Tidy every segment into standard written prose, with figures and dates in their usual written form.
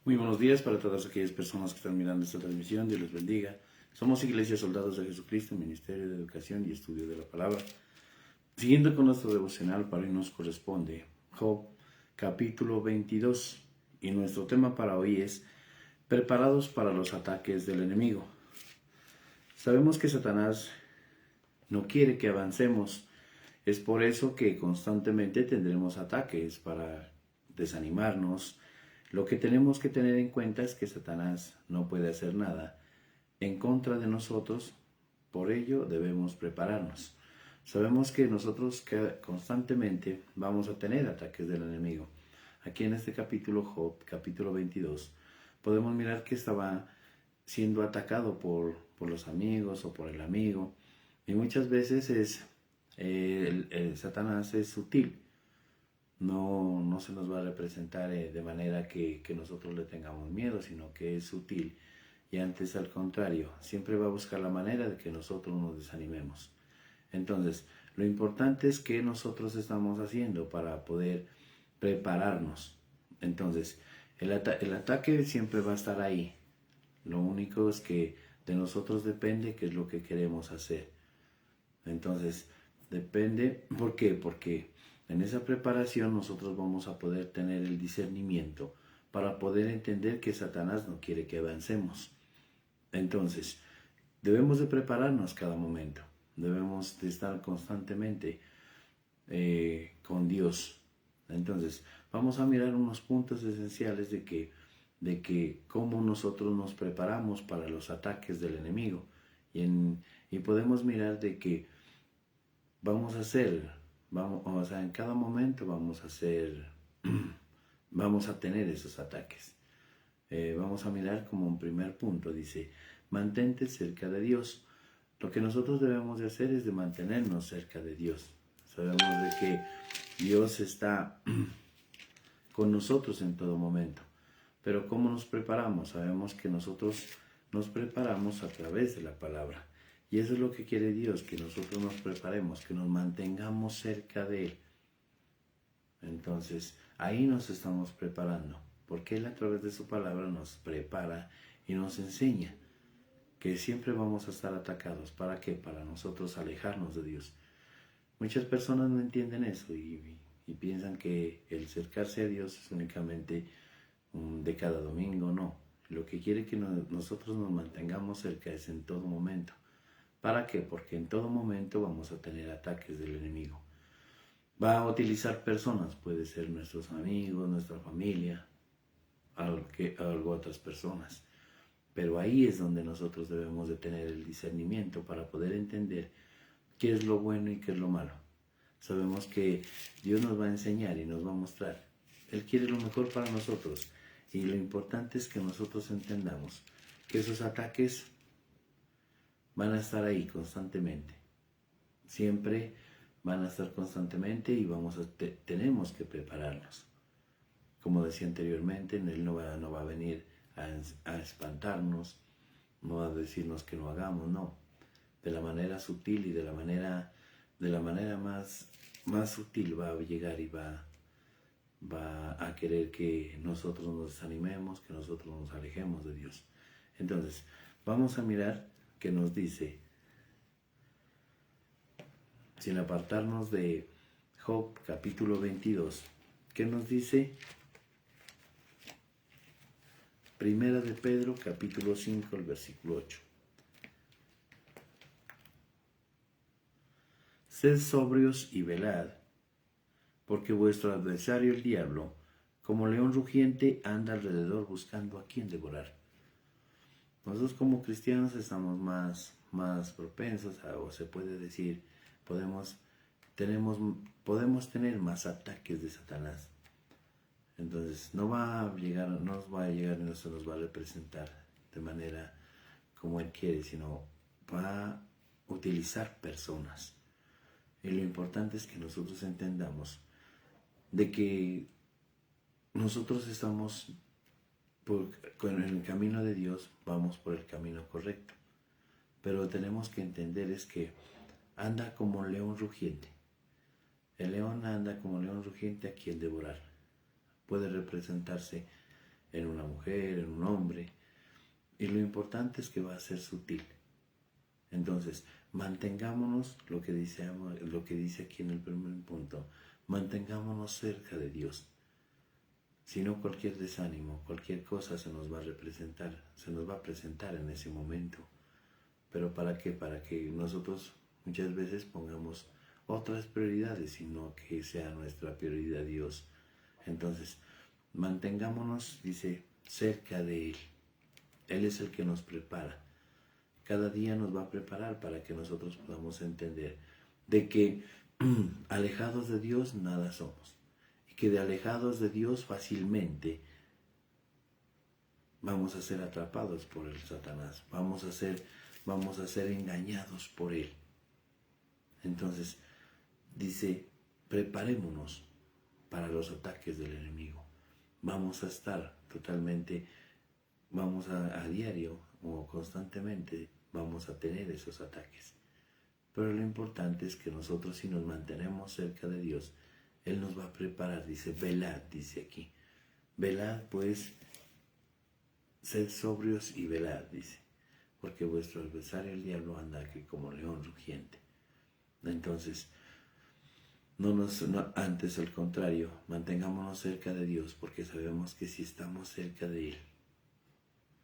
Muy buenos días para todas aquellas personas que están mirando esta transmisión. Dios les bendiga. Somos Iglesia Soldados de Jesucristo, Ministerio de Educación y Estudio de la Palabra. Siguiendo con nuestro devocional, para hoy nos corresponde Job capítulo 22. Y nuestro tema para hoy es preparados para los ataques del enemigo. Sabemos que Satanás no quiere que avancemos. Es por eso que constantemente tendremos ataques para desanimarnos. Lo que tenemos que tener en cuenta es que Satanás no puede hacer nada en contra de nosotros, por ello debemos prepararnos. Sabemos que nosotros constantemente vamos a tener ataques del enemigo. Aquí en este capítulo, Job, capítulo 22, podemos mirar que estaba siendo atacado por los amigos o por el amigo. Y muchas veces Satanás es sutil. No se nos va a representar de manera que nosotros le tengamos miedo, sino que es sutil. Y antes, al contrario, siempre va a buscar la manera de que nosotros nos desanimemos. Entonces, lo importante es qué nosotros estamos haciendo para poder prepararnos. Entonces, el ataque siempre va a estar ahí. Lo único es que de nosotros depende qué es lo que queremos hacer. Entonces, depende, ¿por qué? Porque en esa preparación nosotros vamos a poder tener el discernimiento para poder entender que Satanás no quiere que avancemos. Entonces, debemos de prepararnos cada momento. Debemos de estar constantemente con Dios. Entonces, vamos a mirar unos puntos esenciales de que cómo nosotros nos preparamos para los ataques del enemigo. Y podemos mirar de que vamos a hacer, en cada momento vamos a tener esos ataques. Vamos a mirar como un primer punto, dice, mantente cerca de Dios. Lo que nosotros debemos de hacer es de mantenernos cerca de Dios. Sabemos de que Dios está con nosotros en todo momento. Pero ¿cómo nos preparamos? Sabemos que nosotros nos preparamos a través de la palabra. Y eso es lo que quiere Dios, que nosotros nos preparemos, que nos mantengamos cerca de Él. Entonces, ahí nos estamos preparando, porque Él a través de su palabra nos prepara y nos enseña que siempre vamos a estar atacados. ¿Para qué? Para nosotros alejarnos de Dios. Muchas personas no entienden eso y piensan que el acercarse a Dios es únicamente de cada domingo. No, lo que quiere que nosotros nos mantengamos cerca es en todo momento. ¿Para qué? Porque en todo momento vamos a tener ataques del enemigo. Va a utilizar personas, puede ser nuestros amigos, nuestra familia, algo otras personas. Pero ahí es donde nosotros debemos de tener el discernimiento para poder entender qué es lo bueno y qué es lo malo. Sabemos que Dios nos va a enseñar y nos va a mostrar. Él quiere lo mejor para nosotros. Y lo importante es que nosotros entendamos que esos ataques van a estar ahí constantemente. Siempre van a estar constantemente y tenemos que prepararnos. Como decía anteriormente, Él no va a venir a espantarnos, no va a decirnos que no hagamos, no. De la manera sutil y de la manera más sutil va a llegar y va a querer que nosotros nos desanimemos, que nosotros nos alejemos de Dios. Entonces, vamos a mirar qué nos dice, sin apartarnos de Job capítulo 22, ¿qué nos dice? Primera de Pedro capítulo 5, el versículo 8. Sed sobrios y velad, porque vuestro adversario el diablo, como león rugiente, anda alrededor buscando a quien devorar. Nosotros como cristianos estamos más propensos o se puede decir, podemos tener más ataques de Satanás. Entonces no va a llegar y no se nos va a representar de manera como Él quiere, sino va a utilizar personas. Y lo importante es que nosotros entendamos de que nosotros estamos con el camino de Dios, vamos por el camino correcto. Pero tenemos que entender es que anda como un león rugiente. El león anda como león rugiente a quien devorar. Puede representarse en una mujer, en un hombre. Y lo importante es que va a ser sutil. Entonces, mantengámonos, lo que dice aquí en el primer punto, mantengámonos cerca de Dios. Si no, cualquier desánimo, cualquier cosa se nos va a presentar en ese momento. ¿Pero para qué? Para que nosotros muchas veces pongamos otras prioridades, sino que sea nuestra prioridad Dios. Entonces, mantengámonos, dice, cerca de Él. Él es el que nos prepara. Cada día nos va a preparar para que nosotros podamos entender de que alejados de Dios nada somos. Y que de alejados de Dios fácilmente vamos a ser atrapados por el Satanás. Vamos a ser engañados por él. Entonces, dice, preparémonos para los ataques del enemigo. Vamos a estar totalmente, a diario o constantemente vamos a tener esos ataques. Pero lo importante es que nosotros, si nos mantenemos cerca de Dios, Él nos va a preparar. Dice, velad, dice aquí. Velad, pues, sed sobrios y velad, dice. Porque vuestro adversario, el diablo, anda aquí como león rugiente. Entonces, antes al contrario, mantengámonos cerca de Dios, porque sabemos que si estamos cerca de Él,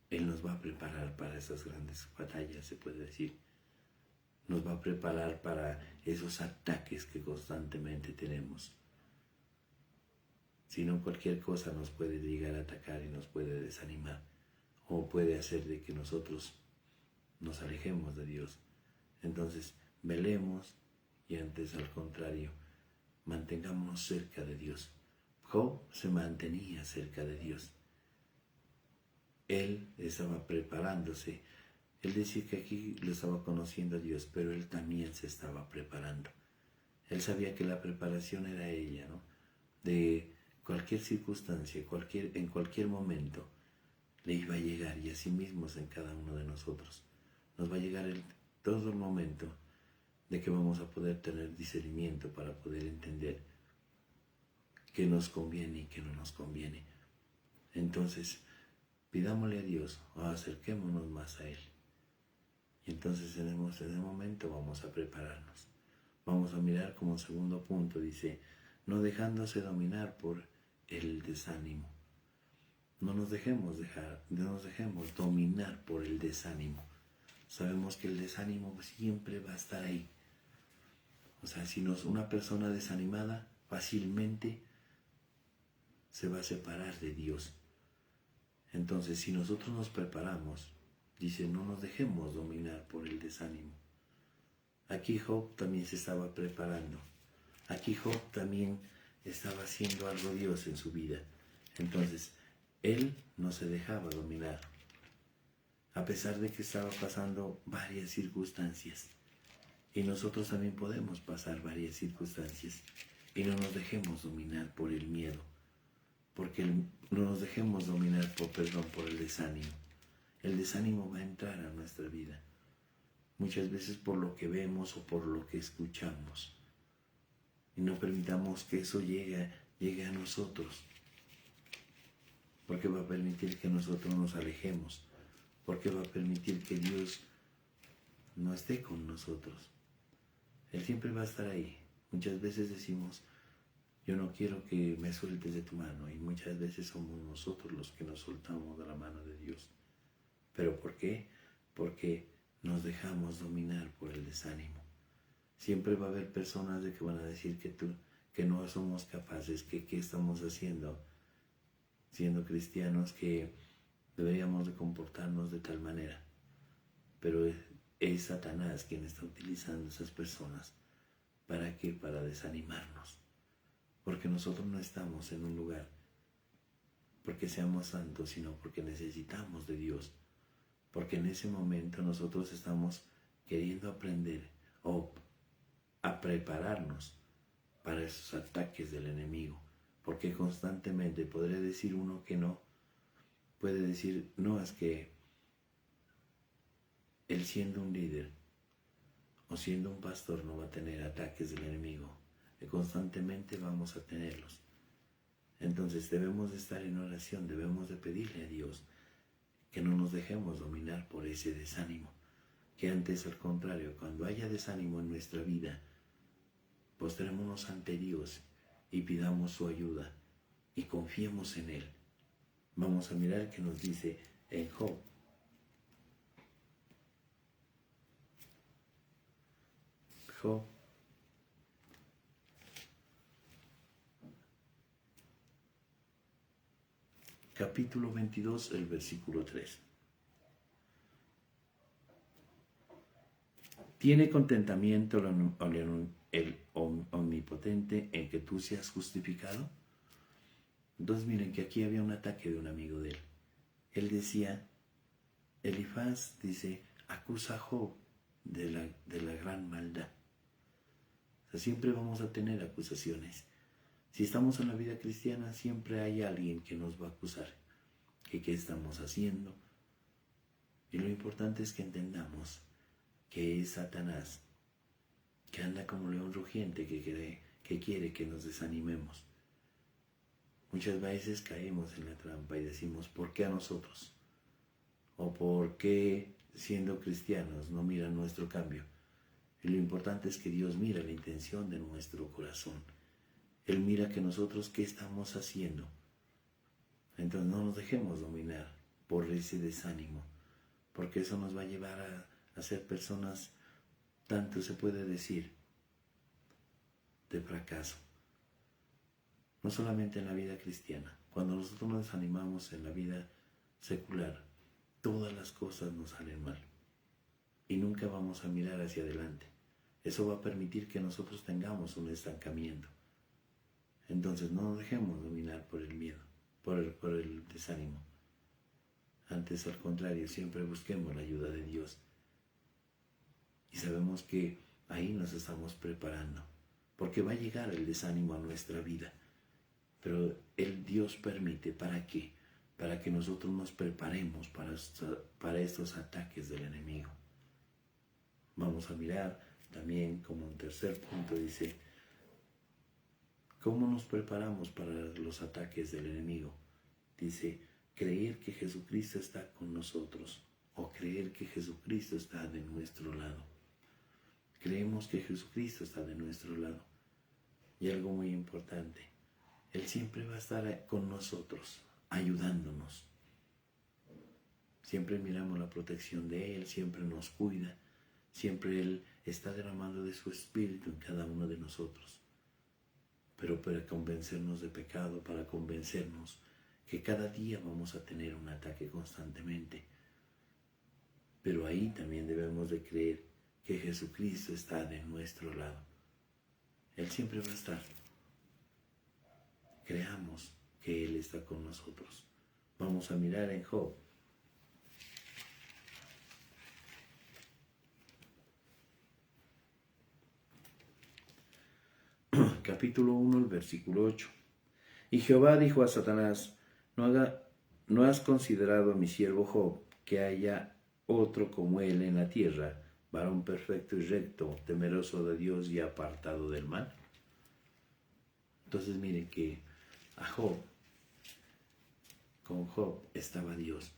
Él nos va a preparar para esas grandes batallas, se puede decir. Nos va a preparar para esos ataques que constantemente tenemos. Si no, cualquier cosa nos puede llegar a atacar y nos puede desanimar, o puede hacer de que nosotros nos alejemos de Dios. Entonces, velemos y antes al contrario, mantengámonos cerca de Dios. Job se mantenía cerca de Dios. Él estaba preparándose. Él decía que aquí lo estaba conociendo a Dios, pero él también se estaba preparando. Él sabía que la preparación era ella, ¿no? De cualquier circunstancia, en cualquier momento, le iba a llegar, y así mismo es en cada uno de nosotros. Nos va a llegar todo el momento de que vamos a poder tener discernimiento para poder entender qué nos conviene y qué no nos conviene. Entonces, pidámosle a Dios, o acerquémonos más a Él. Y entonces en ese momento vamos a prepararnos. Vamos a mirar como segundo punto, dice, no dejándose dominar por el desánimo. No nos dejemos dominar por el desánimo. Sabemos que el desánimo siempre va a estar ahí. O sea, si una persona desanimada fácilmente se va a separar de Dios. Entonces, si nosotros nos preparamos, dice, no nos dejemos dominar por el desánimo. Aquí Job también se estaba preparando. Aquí Job también estaba haciendo algo Dios en su vida. Entonces, él no se dejaba dominar, a pesar de que estaba pasando varias circunstancias. Y nosotros también podemos pasar varias circunstancias y no nos dejemos dominar por el miedo, porque no nos dejemos dominar por el desánimo. El desánimo va a entrar a nuestra vida, muchas veces por lo que vemos o por lo que escuchamos. Y no permitamos que eso llegue a nosotros, porque va a permitir que nosotros nos alejemos, porque va a permitir que Dios no esté con nosotros. Él siempre va a estar ahí. Muchas veces decimos, yo no quiero que me sueltes de tu mano, y muchas veces somos nosotros los que nos soltamos de la mano de Dios. ¿Pero por qué? Porque nos dejamos dominar por el desánimo. Siempre va a haber personas que van a decir que no somos capaces, que qué estamos haciendo siendo cristianos, que deberíamos de comportarnos de tal manera. Pero es Satanás quien está utilizando esas personas. ¿Para qué? Para desanimarnos. Porque nosotros no estamos en un lugar porque seamos santos, sino porque necesitamos de Dios. Porque en ese momento nosotros estamos queriendo aprender o a prepararnos para esos ataques del enemigo. Porque constantemente podría decir uno que no, puede decir, no, es que él siendo un líder o siendo un pastor no va a tener ataques del enemigo, que constantemente vamos a tenerlos. Entonces debemos de estar en oración, debemos de pedirle a Dios que no nos dejemos dominar por ese desánimo, que antes al contrario, cuando haya desánimo en nuestra vida, postrémonos ante Dios y pidamos su ayuda y confiemos en Él. Vamos a mirar qué nos dice en Job. Job capítulo 22, el versículo 3. ¿Tiene contentamiento el omnipotente en que tú seas justificado? Entonces miren que aquí había un ataque de un amigo de él. Él decía, Elifaz dice, acusa a Job de la gran maldad. O sea, siempre vamos a tener acusaciones. Si estamos en la vida cristiana, siempre hay alguien que nos va a acusar. Que qué estamos haciendo. Y lo importante es que entendamos que es Satanás, que anda como león rugiente, que quiere que nos desanimemos. Muchas veces caemos en la trampa y decimos, ¿por qué a nosotros? ¿O por qué, siendo cristianos, no miran nuestro cambio? Y lo importante es que Dios mira la intención de nuestro corazón. Él mira que nosotros qué estamos haciendo. Entonces no nos dejemos dominar por ese desánimo, porque eso nos va a llevar a ser personas, tanto se puede decir, de fracaso. No solamente en la vida cristiana. Cuando nosotros nos desanimamos en la vida secular, todas las cosas nos salen mal. Y nunca vamos a mirar hacia adelante. Eso va a permitir que nosotros tengamos un estancamiento. Entonces no nos dejemos dominar por el miedo, por el desánimo. Antes, al contrario, siempre busquemos la ayuda de Dios. Y sabemos que ahí nos estamos preparando, porque va a llegar el desánimo a nuestra vida. Pero el Dios permite, ¿para qué? Para que nosotros nos preparemos para estos ataques del enemigo. Vamos a mirar también como un tercer punto, dice, ¿cómo nos preparamos para los ataques del enemigo? Dice, creer que Jesucristo está con nosotros o creer que Jesucristo está de nuestro lado. Creemos que Jesucristo está de nuestro lado. Y algo muy importante, Él siempre va a estar con nosotros, ayudándonos. Siempre miramos la protección de Él, siempre nos cuida, siempre Él está derramando de su Espíritu en cada uno de nosotros. Pero para convencernos de pecado, para convencernos que cada día vamos a tener un ataque constantemente. Pero ahí también debemos de creer que Jesucristo está de nuestro lado. Él siempre va a estar. Creamos que Él está con nosotros. Vamos a mirar en Job. Capítulo 1, el versículo 8. Y Jehová dijo a Satanás, ¿no has considerado a mi siervo Job, que haya otro como él en la tierra, varón perfecto y recto, temeroso de Dios y apartado del mal? Entonces miren que con Job estaba Dios.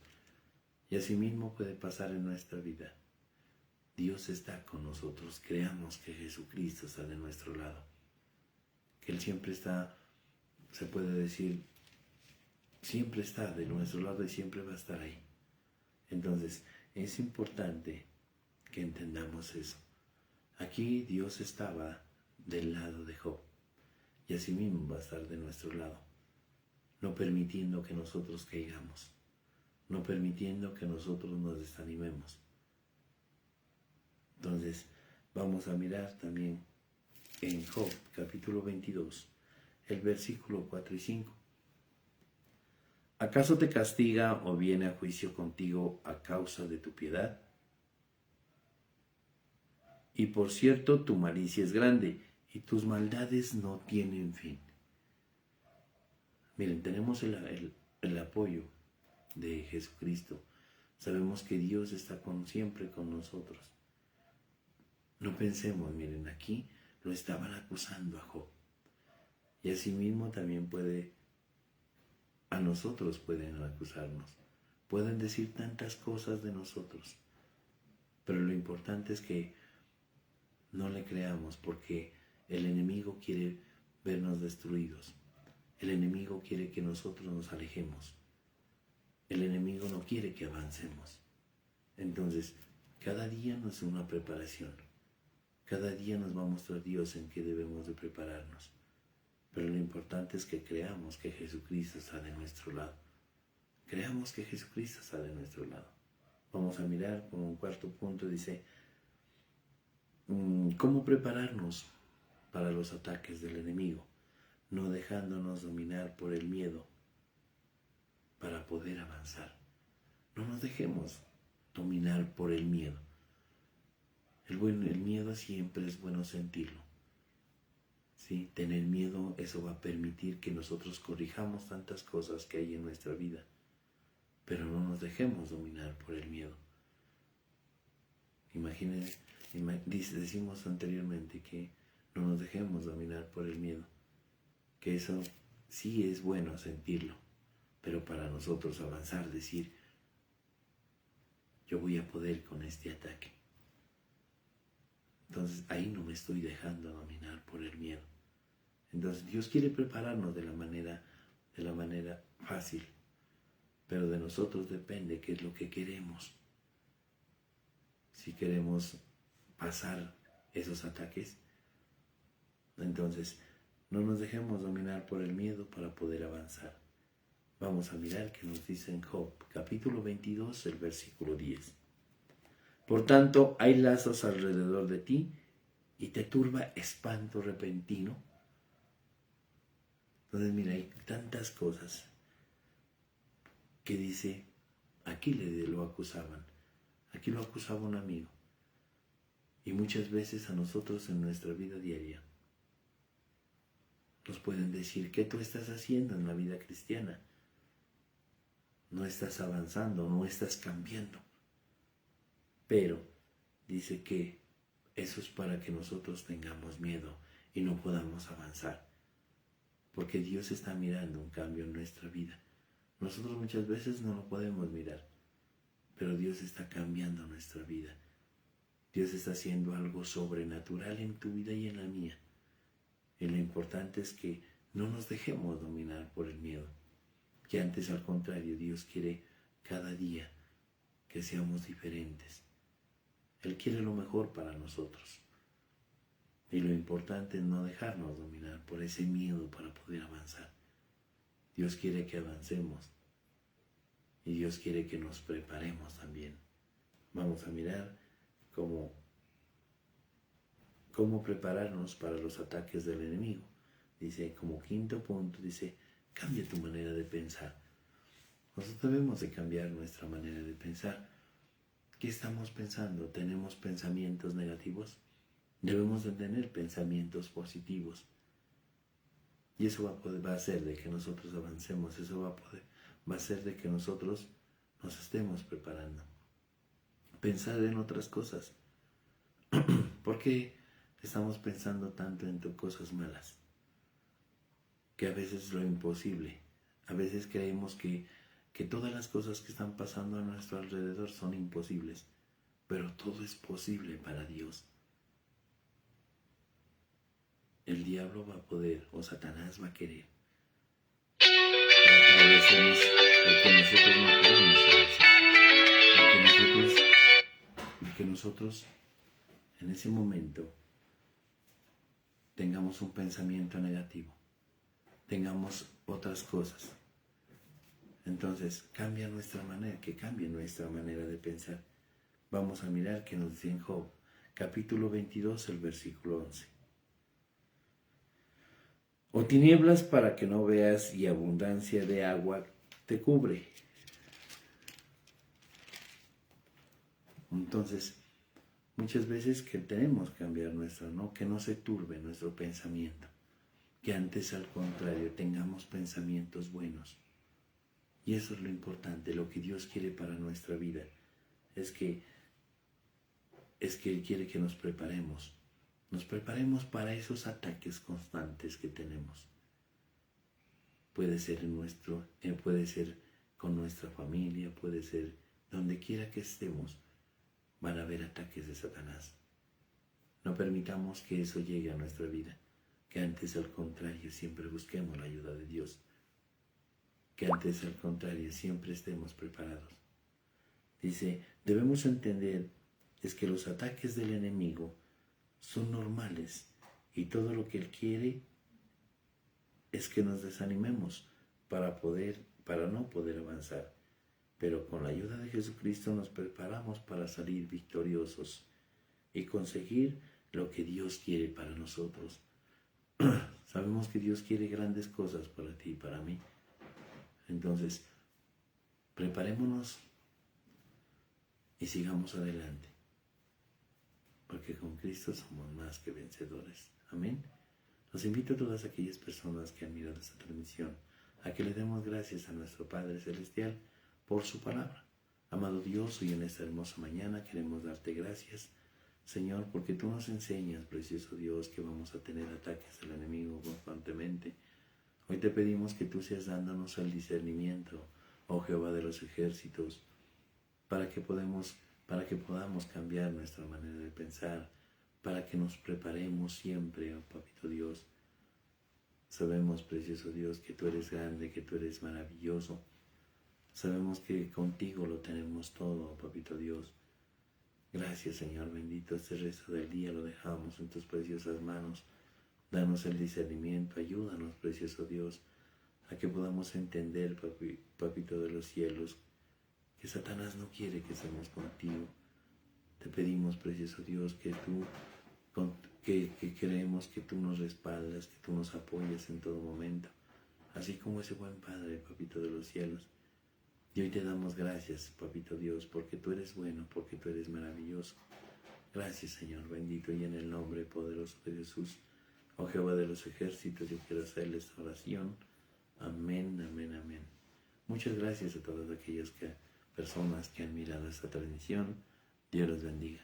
Y asimismo puede pasar en nuestra vida. Dios está con nosotros. Creamos que Jesucristo está de nuestro lado. Que Él siempre está, se puede decir, siempre está de nuestro lado y siempre va a estar ahí. Entonces, es importante que entendamos eso. Aquí Dios estaba del lado de Job y asimismo va a estar de nuestro lado, no permitiendo que nosotros caigamos, no permitiendo que nosotros nos desanimemos. Entonces, vamos a mirar también en Job, capítulo 22, el versículo 4 y 5. ¿Acaso te castiga o viene a juicio contigo a causa de tu piedad? Y por cierto, tu malicia es grande y tus maldades no tienen fin. Miren, tenemos el apoyo de Jesucristo. Sabemos que Dios está siempre con nosotros. No pensemos, miren, aquí lo estaban acusando a Job. Y asimismo también puede a nosotros pueden acusarnos, pueden decir tantas cosas de nosotros, pero lo importante es que no le creamos, porque el enemigo quiere vernos destruidos. El enemigo quiere que nosotros nos alejemos. El enemigo no quiere que avancemos. Entonces, cada día nos es una preparación. Cada día nos va a mostrar Dios en qué debemos de prepararnos. Pero lo importante es que creamos que Jesucristo está de nuestro lado. Creamos que Jesucristo está de nuestro lado. Vamos a mirar como un cuarto punto, dice, ¿cómo prepararnos para los ataques del enemigo? No dejándonos dominar por el miedo para poder avanzar. No nos dejemos dominar por el miedo. El miedo siempre es bueno sentirlo. ¿Sí? Tener miedo, eso va a permitir que nosotros corrijamos tantas cosas que hay en nuestra vida. Pero no nos dejemos dominar por el miedo. Imagínense, decimos anteriormente que no nos dejemos dominar por el miedo. Que eso sí es bueno sentirlo, pero para nosotros avanzar, decir, yo voy a poder con este ataque. Entonces ahí no me estoy dejando dominar por el miedo. Entonces Dios quiere prepararnos de la manera fácil, pero de nosotros depende qué es lo que queremos. Si queremos pasar esos ataques, entonces no nos dejemos dominar por el miedo para poder avanzar. Vamos a mirar qué nos dice en Job, capítulo 22, el versículo 10. Por tanto, hay lazos alrededor de ti y te turba espanto repentino. Entonces, mira, hay tantas cosas que dice, aquí lo acusaban, aquí lo acusaba un amigo. Y muchas veces a nosotros en nuestra vida diaria nos pueden decir, ¿qué tú estás haciendo en la vida cristiana? No estás avanzando, no estás cambiando. Pero dice que eso es para que nosotros tengamos miedo y no podamos avanzar. Porque Dios está mirando un cambio en nuestra vida. Nosotros muchas veces no lo podemos mirar, pero Dios está cambiando nuestra vida. Dios está haciendo algo sobrenatural en tu vida y en la mía. Y lo importante es que no nos dejemos dominar por el miedo. Que antes, al contrario, Dios quiere cada día que seamos diferentes. Él quiere lo mejor para nosotros. Y lo importante es no dejarnos dominar por ese miedo para poder avanzar. Dios quiere que avancemos. Y Dios quiere que nos preparemos también. Vamos a mirar cómo prepararnos para los ataques del enemigo. Dice, como quinto punto, dice, cambia tu manera de pensar. Nosotros debemos de cambiar nuestra manera de pensar. ¿Qué estamos pensando? ¿Tenemos pensamientos negativos? Debemos de tener pensamientos positivos. Y eso va a hacer de que nosotros avancemos. Eso va a hacer de que nosotros nos estemos preparando. Pensar en otras cosas. ¿Por qué estamos pensando tanto en cosas malas? Que a veces es lo imposible. A veces creemos que todas las cosas que están pasando a nuestro alrededor son imposibles. Pero todo es posible para Dios. El diablo va a poder, o Satanás va a querer, agradecernos lo que nosotros no podemos agradecer. Que nosotros en ese momento tengamos un pensamiento negativo, tengamos otras cosas. Entonces, que cambie nuestra manera de pensar. Vamos a mirar que nos dice en Job, capítulo 22, el versículo 11. O tinieblas para que no veas y abundancia de agua te cubre. Entonces, muchas veces que tenemos que cambiar que no se turbe nuestro pensamiento, que antes al contrario tengamos pensamientos buenos. Y eso es lo importante, lo que Dios quiere para nuestra vida, es que Él quiere que nos preparemos para esos ataques constantes que tenemos. puede ser puede ser con nuestra familia, puede ser donde quiera que estemos, van a haber ataques de Satanás. No permitamos que eso llegue a nuestra vida, que antes al contrario siempre busquemos la ayuda de Dios, que antes al contrario siempre estemos preparados. Dice, debemos entender es que los ataques del enemigo son normales y todo lo que él quiere es que nos desanimemos para no poder avanzar. Pero con la ayuda de Jesucristo nos preparamos para salir victoriosos y conseguir lo que Dios quiere para nosotros. Sabemos que Dios quiere grandes cosas para ti y para mí. Entonces, preparémonos y sigamos adelante, porque con Cristo somos más que vencedores. Amén. Los invito a todas aquellas personas que han mirado esta transmisión a que le demos gracias a nuestro Padre Celestial por su palabra. Amado Dios, hoy en esta hermosa mañana queremos darte gracias, Señor, porque tú nos enseñas, precioso Dios, que vamos a tener ataques del enemigo constantemente. Hoy te pedimos que tú seas dándonos el discernimiento, oh Jehová de los ejércitos, para que podamos cambiar nuestra manera de pensar, para que nos preparemos siempre, oh Papito Dios. Sabemos, precioso Dios, que tú eres grande, que tú eres maravilloso. Sabemos que contigo lo tenemos todo, oh Papito Dios. Gracias, Señor bendito. Este resto del día lo dejamos en tus preciosas manos. Danos el discernimiento, ayúdanos, precioso Dios, a que podamos entender, Papito de los cielos, que Satanás no quiere que estemos contigo. Te pedimos, precioso Dios, que creemos que tú nos respaldas, que tú nos apoyas en todo momento, así como ese buen Padre, Papito de los cielos. Y hoy te damos gracias, Papito Dios, porque tú eres bueno, porque tú eres maravilloso. Gracias, Señor bendito, y en el nombre poderoso de Jesús, oh Jehová de los ejércitos, yo quiero hacerle esta oración. Amén, amén, amén. Muchas gracias a todas aquellas personas que han mirado esta transmisión. Dios los bendiga.